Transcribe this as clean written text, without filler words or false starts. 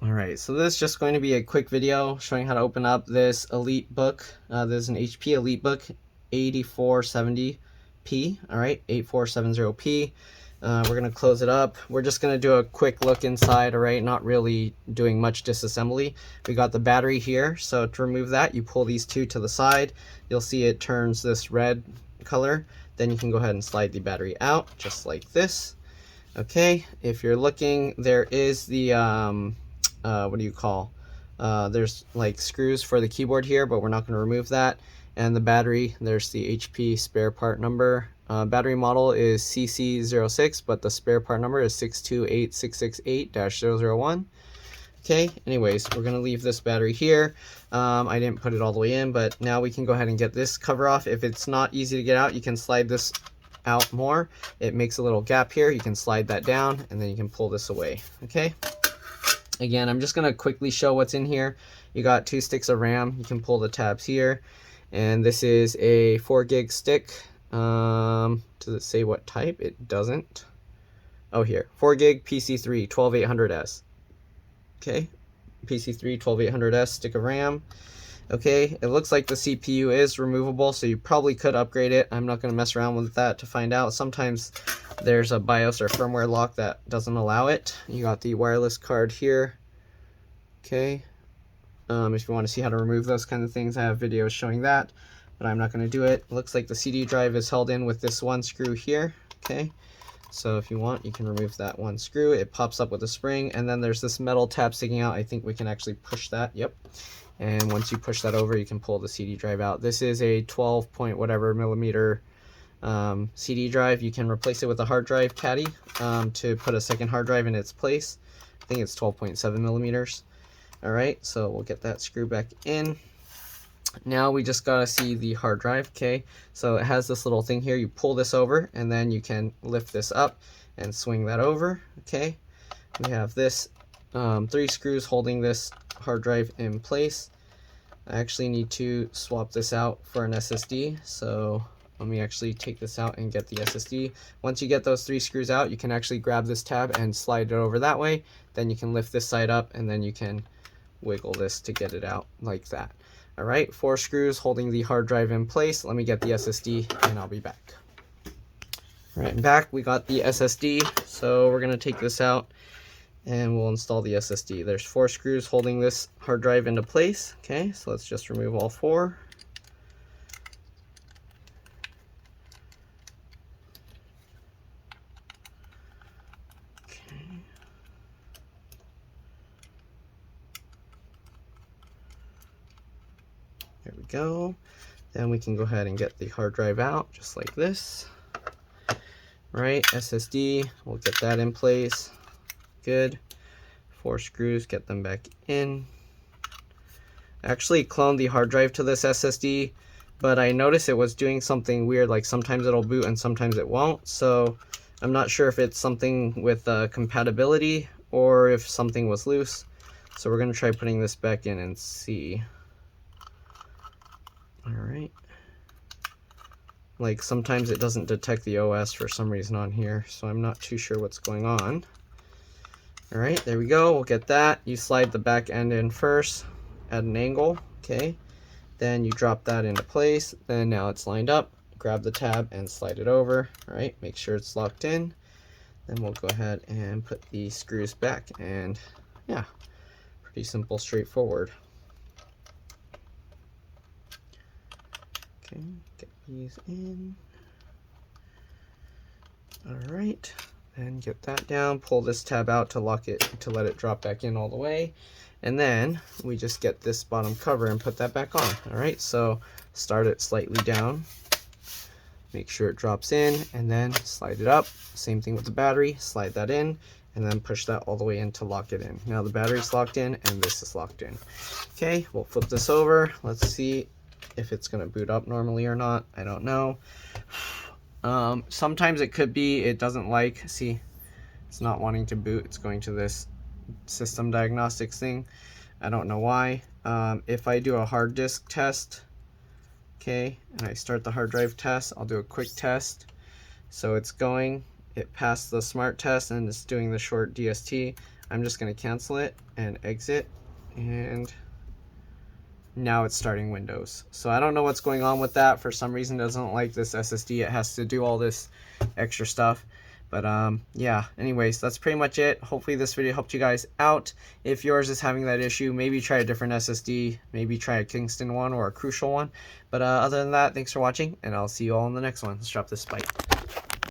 Alright, so this is just going to be a quick video showing how to open up this EliteBook. This is an HP EliteBook 8470p, alright, 8470p. We're going to close it up. We're just going to do a quick look inside, alright, not really doing much disassembly. We got the battery here, so to remove that, you pull these two to the side. You'll see it turns this red color. Then you can go ahead and slide the battery out, just like this. Okay, if you're looking, there is the what do you call, there's like screws for the keyboard here, but we're not going to remove that. And the battery, there's the HP spare part number. Battery model is CC06, but the spare part number is 628668-001. Okay, anyways, we're going to leave this battery here. I didn't put it all the way in, but now we can go ahead and get this cover off. If it's not easy to get out, you can slide this out more. It makes a little gap here. You can slide that down, and then you can pull this away. Okay. Again, I'm just going to quickly show what's in here. You got 2 sticks of RAM. You can pull the tabs here. And this is a 4 gig stick. Does it say what type? It doesn't. Oh, here. 4 gig PC3 12800S. Okay. PC3 12800S stick of RAM. Okay, it looks like the CPU is removable, so you probably could upgrade it. I'm not going to mess around with that to find out. Sometimes there's a BIOS or firmware lock that doesn't allow it. You got the wireless card here. Okay, if you want to see how to remove those kind of things, I have videos showing that, but I'm not going to do it. Looks like the CD drive is held in with this one screw here. Okay, so if you want, you can remove that one screw. It pops up with a spring, and then there's this metal tab sticking out. I think we can actually push that. Yep. And once you push that over, you can pull the CD drive out. This is a 12 point whatever millimeter CD drive. You can replace it with a hard drive caddy to put a second hard drive in its place. I think it's 12.7 millimeters. Alright, so we'll get that screw back in. Now we just gotta see the hard drive. Okay, so it has this little thing here. You pull this over, and then you can lift this up and swing that over. Okay, we have this 3 screws holding this hard drive in place. I actually need to swap this out for an SSD, so let me actually take this out and get the SSD. Once you get those 3 screws out, you can actually grab this tab and slide it over that way. Then you can lift this side up, and then you can wiggle this to get it out like that. Alright, 4 screws holding the hard drive in place. Let me get the SSD and I'll be back. Alright, I'm back. We got the SSD, so we're going to take this out and we'll install the SSD. There's 4 screws holding this hard drive into place. Okay, so let's just remove all 4. Okay. There we go. Then we can go ahead and get the hard drive out just like this. Right, SSD, we'll get that in place. Good. 4 screws, get them back in. I actually cloned the hard drive to this SSD, but I noticed it was doing something weird, like sometimes it'll boot and sometimes it won't. So I'm not sure if it's something with compatibility or if something was loose. So we're going to try putting this back in and see. Alright. Like sometimes it doesn't detect the OS for some reason on here, so I'm not too sure what's going on. Alright, there we go. We'll get that. You slide the back end in first at an angle. Okay. Then you drop that into place. Then now it's lined up. Grab the tab and slide it over. Alright, make sure it's locked in. Then we'll go ahead and put the screws back. And yeah, pretty simple, straightforward. Okay, get these in. Alright. And get that down, pull this tab out to lock it, to let it drop back in all the way. And then we just get this bottom cover and put that back on. Alright, so start it slightly down. Make sure it drops in and then slide it up. Same thing with the battery, slide that in and then push that all the way in to lock it in. Now the battery's locked in and this is locked in. Okay, we'll flip this over. Let's see if it's gonna boot up normally or not. I don't know. Sometimes it could be it doesn't like, see, it's not wanting to boot. It's going to this system diagnostics thing. I don't know why. If I do a hard disk test, okay, and I start the hard drive test, I'll do a quick test. So it's going, it passed the smart test and it's doing the short DST. I'm just going to cancel it and exit, and now it's starting Windows. So I don't know what's going on with that. For some reason it doesn't like this SSD. It has to do all this extra stuff. But yeah, anyways, that's pretty much it. Hopefully this video helped you guys out. If yours is having that issue, maybe try a different SSD, maybe try a Kingston one or a Crucial one. But other than that, thanks for watching, and I'll see you all in the next one. Let's drop this spike.